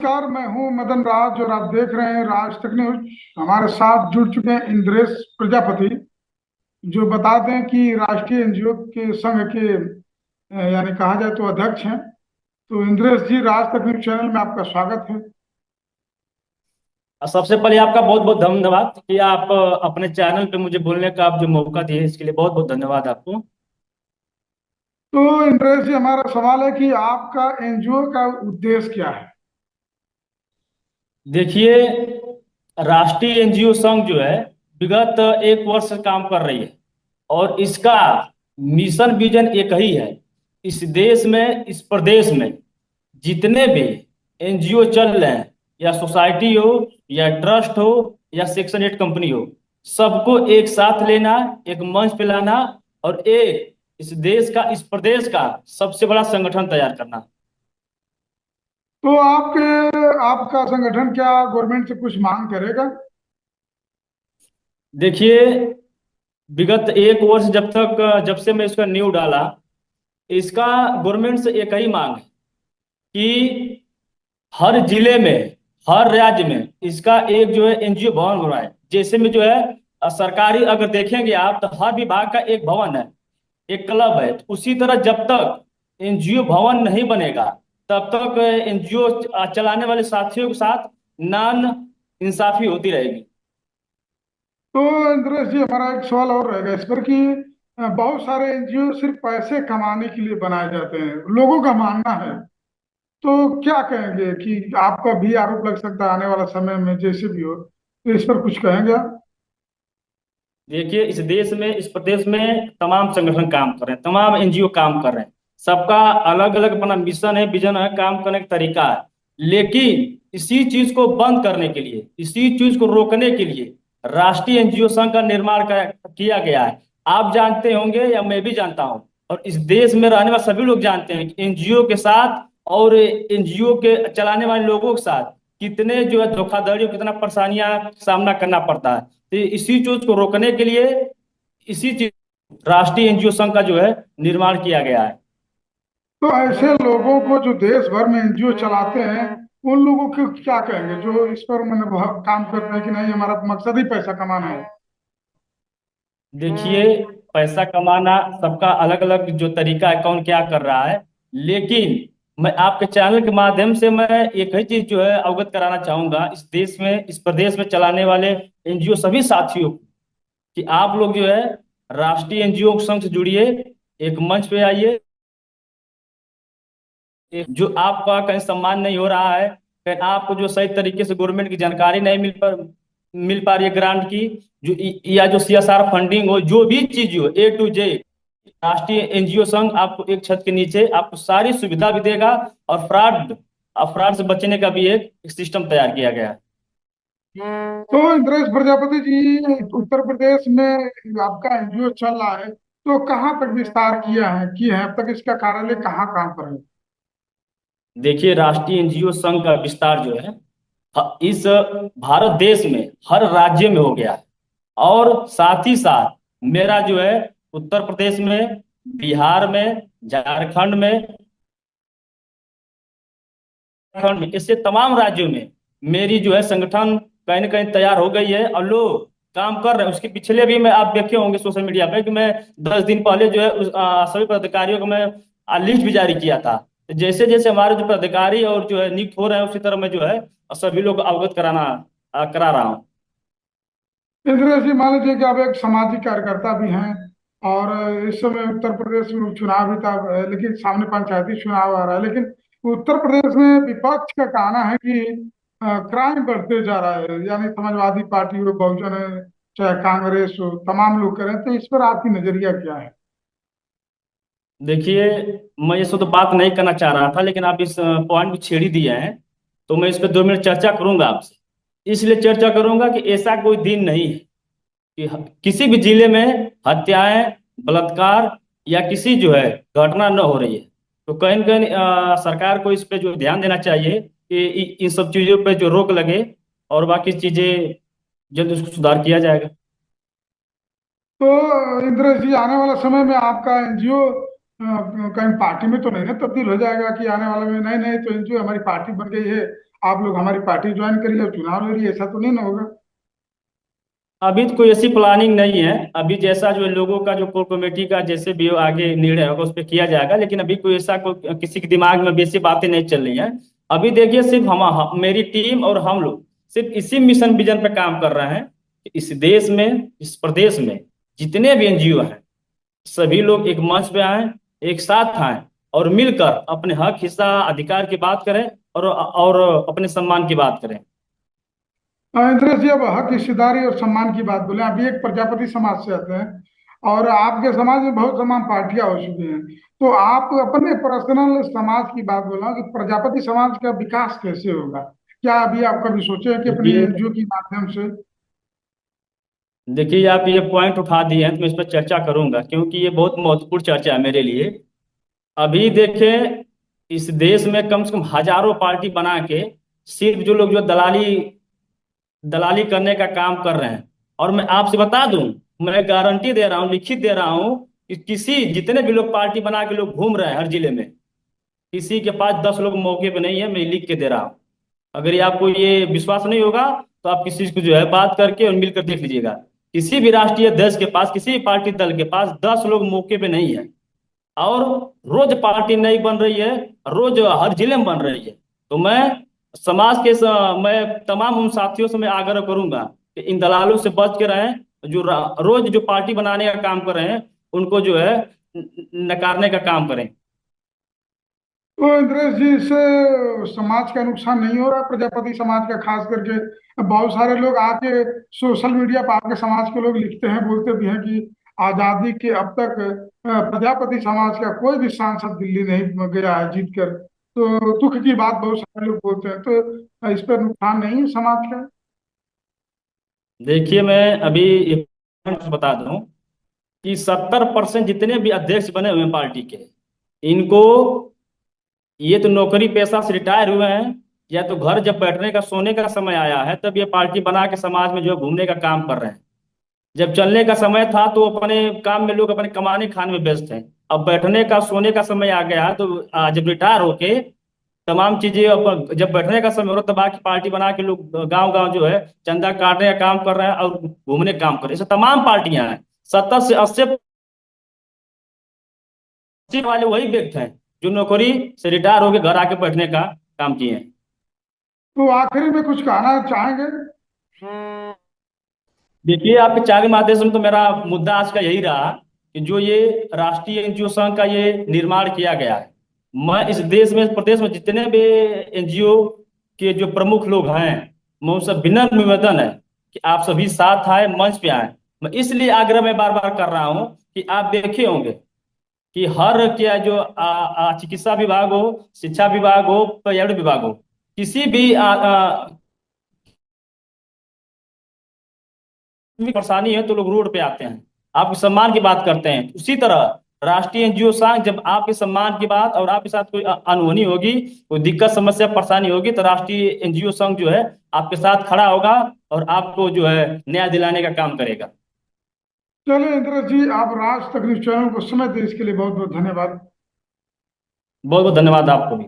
नमस्कार। मैं हूं मदन राज और आप देख रहे हैं राज तक न्यूज। हमारे साथ जुड़ चुके हैं इंद्रेश प्रजापति, जो बता दें कि राष्ट्रीय एनजीओ के संघ के यानी कहा जाए तो अध्यक्ष हैं। तो इंद्रेश जी, राज तक न्यूज चैनल में आपका स्वागत है। सबसे पहले आपका बहुत बहुत धन्यवाद कि आप अपने चैनल पे मुझे बोलने का आप जो मौका दिए इसके लिए बहुत बहुत धन्यवाद आपको। तो इंद्रेश जी, हमारा सवाल है कि आपका एनजीओ का उद्देश्य क्या है? देखिए, राष्ट्रीय एनजीओ संघ जो है विगत एक वर्ष से काम कर रही है और इसका मिशन विजन एक ही है। इस देश में, इस प्रदेश में जितने भी एनजीओ चल रहे हैं, या सोसाइटी हो, या ट्रस्ट हो, या सेक्शन 8 कंपनी हो, सबको एक साथ लेना, एक मंच पे लाना और एक इस देश का, इस प्रदेश का सबसे बड़ा संगठन तैयार करना। तो आपका संगठन क्या गवर्नमेंट से कुछ मांग करेगा? देखिए, विगत एक वर्ष जब से मैं इसका नींव डाला, इसका गवर्नमेंट से एक ही मांग है कि हर जिले में, हर राज्य में इसका एक जो है एनजीओ भवन बनाए। जैसे में जो है सरकारी अगर देखेंगे आप तो हर विभाग का एक भवन है, एक क्लब है। तो उसी तरह जब तक एनजीओ भवन नहीं बनेगा तब तक एनजीओ चलाने वाले साथियों के साथ नान इंसाफी होती रहेगी। तो इंद्रेश जी, हमारा एक सवाल और रहेगा इस पर कि बहुत सारे एनजीओ सिर्फ पैसे कमाने के लिए बनाए जाते हैं, लोगों का मानना है। तो क्या कहेंगे कि आपका भी आरोप लग सकता है आने वाला समय में, जैसे भी हो, तो इस पर कुछ कहेंगे आप? देखिए, इस देश में, इस प्रदेश में तमाम संगठन काम कर रहे हैं, तमाम एनजीओ काम कर रहे हैं। सबका अलग अलग अपना मिशन है, विजन है, काम करने का तरीका है। लेकिन इसी चीज को बंद करने के लिए, इसी चीज को रोकने के लिए राष्ट्रीय एनजीओ संघ का निर्माण किया गया है। आप जानते होंगे या मैं भी जानता हूं, और इस देश में रहने वाले सभी लोग जानते हैं कि एनजीओ के साथ और एनजीओ के चलाने वाले लोगों के साथ कितने जो है धोखाधड़ी और कितना परेशानियां सामना करना पड़ता है। तो इसी चीज को रोकने के लिए इसी चीज राष्ट्रीय एनजीओ संघ का जो है निर्माण किया गया है। तो ऐसे लोगों को जो देश भर में एनजीओ चलाते हैं, उन लोगों को क्या कहेंगे जो इस पर मैंने बहुत काम करते हैं कि नहीं, हमारा मकसद ही पैसा कमाना है? देखिए, पैसा कमाना सबका अलग अलग जो तरीका है, कौन क्या कर रहा है। लेकिन मैं आपके चैनल के माध्यम से मैं एक ही चीज जो है अवगत कराना चाहूंगा इस देश में, इस प्रदेश में चलाने वाले एनजीओ सभी साथियों को, कि आप लोग जो है राष्ट्रीय एनजीओ संघ से जुड़िए, एक मंच पे आइए। जो आपका कहीं सम्मान नहीं हो रहा है, कहीं आपको जो सही तरीके से गवर्नमेंट की जानकारी नहीं मिल पा रही है ग्रांट की, जो या जो सीएसआर फंडिंग हो, जो भी चीज हो A to Z, राष्ट्रीय एनजीओ संघ आपको एक छत के नीचे आपको सारी सुविधा भी देगा। और फ्रॉड से बचने का भी एक सिस्टम तैयार किया गया है। तो इंद्रेश प्रजापति जी, उत्तर प्रदेश में आपका एनजीओ चल रहा है, तो कहाँ तक विस्तार किया है अब तक? इसका कार्यालय कहाँ कहाँ पर है? देखिए, राष्ट्रीय एनजीओ संघ का विस्तार जो है इस भारत देश में हर राज्य में हो गया है। और साथ ही साथ मेरा जो है उत्तर प्रदेश में, बिहार में, झारखंड में, उत्तराखंड में, इससे तमाम राज्यों में मेरी जो है संगठन कहीं ना कहीं तैयार हो गई है और लोग काम कर रहे हैं। उसके पिछले भी मैं, आप देखे होंगे सोशल मीडिया पे कि मैं 10 दिन पहले जो है सभी पदाधिकारियों को मैं लिस्ट भी जारी किया था। तो जैसे जैसे हमारे जो पदाधिकारी और जो है नियुक्त हो रहे हैं, उसी तरह मैं जो है सभी लोग को अवगत करा रहा हूँ। इंद्रेश जी, मान लीजिए कि आप एक सामाजिक कार्यकर्ता भी हैं, और इस समय उत्तर प्रदेश में चुनाव भी था, लेकिन सामने पंचायती चुनाव आ रहा है। लेकिन उत्तर प्रदेश में विपक्ष का कहना है कि क्राइम बढ़ते जा रहा है, यानी समाजवादी पार्टी हो, बहुजन है, चाहे कांग्रेस हो, तमाम लोग करें। तो इस पर आपकी नजरिया क्या है? देखिए, मैं ये सब तो बात नहीं करना चाह रहा था, लेकिन आप इस पॉइंट को छेड़ ही दिए हैं, तो मैं इस पर 2 मिनट चर्चा करूंगा आपसे। इसलिए चर्चा करूंगा कि ऐसा कोई दिन नहीं है कि किसी भी जिले में हत्याएं, बलात्कार या किसी जो है घटना न हो रही है। तो कहीं न कहीं सरकार को इस पे जो ध्यान देना चाहिए कि इन सब चीजों पे जो रोक लगे और बाकी चीजें जल्द उसको सुधार किया जाएगा। तो इंद्रेश जी, आने वाला समय में आपका एनजीओ कहीं पार्टी में तो नहीं ना तब्दील हो जाएगा कि आने वाले में नहीं नहीं, तो एनजीओ हमारी पार्टी बन गई है, आप लोग हमारी पार्टी ज्वाइन करिए और चुनाव लड़िए, ऐसा तो नहीं ना होगा? अभी तो कोई ऐसी प्लानिंग नहीं है। अभी जैसा जो लोगों का जो कोर कमेटी का जैसे भी आगे निर्णय होगा उस पर किया जाएगा, लेकिन अभी कोई ऐसा कोई किसी के दिमाग में वैसी बातें नहीं चल रही हैं। अभी देखिए, सिर्फ मेरी टीम और हम लोग सिर्फ इसी मिशन विजन पे काम कर रहे हैं कि इस देश में, इस प्रदेश में जितने भी एनजीओ हैं, सभी लोग एक मंच पे आए, एक साथ आए और मिलकर अपने हक, हिस्सा, अधिकार की बात करें और अपने सम्मान की बात करें। इंद्रेश जी, अब हक, हिस्सेदारी और सम्मान की बात बोले, अभी एक प्रजापति समाज से आते हैं और आपके समाज में बहुत तमाम पार्टियां हो चुकी हैं। तो आप अपने पर्सनल समाज की बात बोला कि प्रजापति समाज का विकास कैसे होगा? क्या अभी आप कभी सोचे हैं कि अपनी देखिए एनजीओ के माध्यम से? देखिए आप ये पॉइंट उठा दिए हैं तो मैं इस पर चर्चा करूंगा, क्योंकि ये बहुत महत्वपूर्ण चर्चा है मेरे लिए। अभी देखें, इस देश में कम से कम हजारों पार्टी बना के सिर्फ जो लोग जो दलाली दलाली करने का काम कर रहे हैं। और मैं आपसे बता दूं, मैं गारंटी दे रहा हूं, लिखित दे रहा हूं कि किसी जितने भी लोग पार्टी बना के लोग घूम रहे हैं हर जिले में, किसी के पास 10 लोग मौके पे नहीं है। मैं लिख के दे रहा हूं। अगर ये आपको ये विश्वास नहीं होगा तो आप किसी को जो है बात करके और मिलकर देख लीजिएगा। किसी भी राष्ट्रीय अध्यक्ष के पास, किसी भी पार्टी दल के पास 10 लोग मौके पे नहीं है। और रोज पार्टी नई बन रही है, रोज हर जिले में बन रही है। तो मैं तमाम उन साथियों से मैं आग्रह करूंगा कि इन दलालों से बच के रहें। जो रोज जो पार्टी बनाने का काम कर रहे हैं उनको जो है नकारने का काम करें। तो इंद्रेश जी, इससे समाज का नुकसान नहीं हो रहा? प्रजापति समाज का खास करके बहुत सारे लोग आके सोशल मीडिया पर आपके समाज के लोग लिखते हैं, बोलते भी हैं कि आजादी के अब तक प्रजापति समाज का कोई भी सांसद दिल्ली नहीं गया है जीत कर। तो दुख की बात बहुत सारे लोग बोलते हैं, तो इस पर नुकसान नहीं है समाज का? देखिए मैं अभी एक पॉइंट बता दूं कि 70% जितने भी अध्यक्ष बने हुए हैं पार्टी के, इनको ये तो नौकरी पेशा से रिटायर हुए हैं, या तो घर जब बैठने का, सोने का समय आया है तब ये पार्टी बना के समाज में जो है घूमने का काम कर रहे हैं। जब चलने का समय था तो अपने काम में लोग अपने कमाने खाने में व्यस्त हैं। अब बैठने का, सोने का समय आ गया है तो जब रिटायर होके तमाम चीजें, अब जब बैठने का समय हो रहा है, तब बाकी पार्टी बना के लोग गांव गांव जो है चंदा काटने का काम कर रहे हैं और घूमने का काम कर रहे हैं। ऐसे तमाम पार्टियां हैं। 70 से 80 वाले वही व्यक्ति हैं जो नौकरी से रिटायर होकर घर आके बैठने का काम किए हैं। तो आखिरी में कुछ कहना चाहेंगे? देखिए, आपके चार के माध्यम से तो मेरा मुद्दा आज का यही रहा कि जो ये राष्ट्रीय एनजीओ संघ का ये निर्माण किया गया है, मैं इस देश में, इस प्रदेश में जितने भी एनजीओ के जो प्रमुख लोग हैं, मैं उनसे विनम्र निवेदन है कि आप सभी साथ आए, मंच पे आए। मैं इसलिए आग्रह में बार बार कर रहा हूं कि आप देखे होंगे कि हर क्या जो चिकित्सा विभाग हो, शिक्षा विभाग हो, पर्यावरण विभाग हो, किसी भी परेशानी है तो लोग रोड पे आते हैं, आपके सम्मान की बात करते हैं। उसी तरह राष्ट्रीय एनजीओ संघ, जब आपके सम्मान की बात और आपके साथ कोई अनहोनी होगी, कोई दिक्कत, समस्या, परेशानी होगी, तो राष्ट्रीय एनजीओ संघ जो है आपके साथ खड़ा होगा और आपको जो है न्याय दिलाने का काम करेगा। चलिए इंद्रेश जी, आप राज तकनीक चैनल को समय दें, इसके लिए बहुत बहुत धन्यवाद। बहुत बहुत धन्यवाद आपको भी।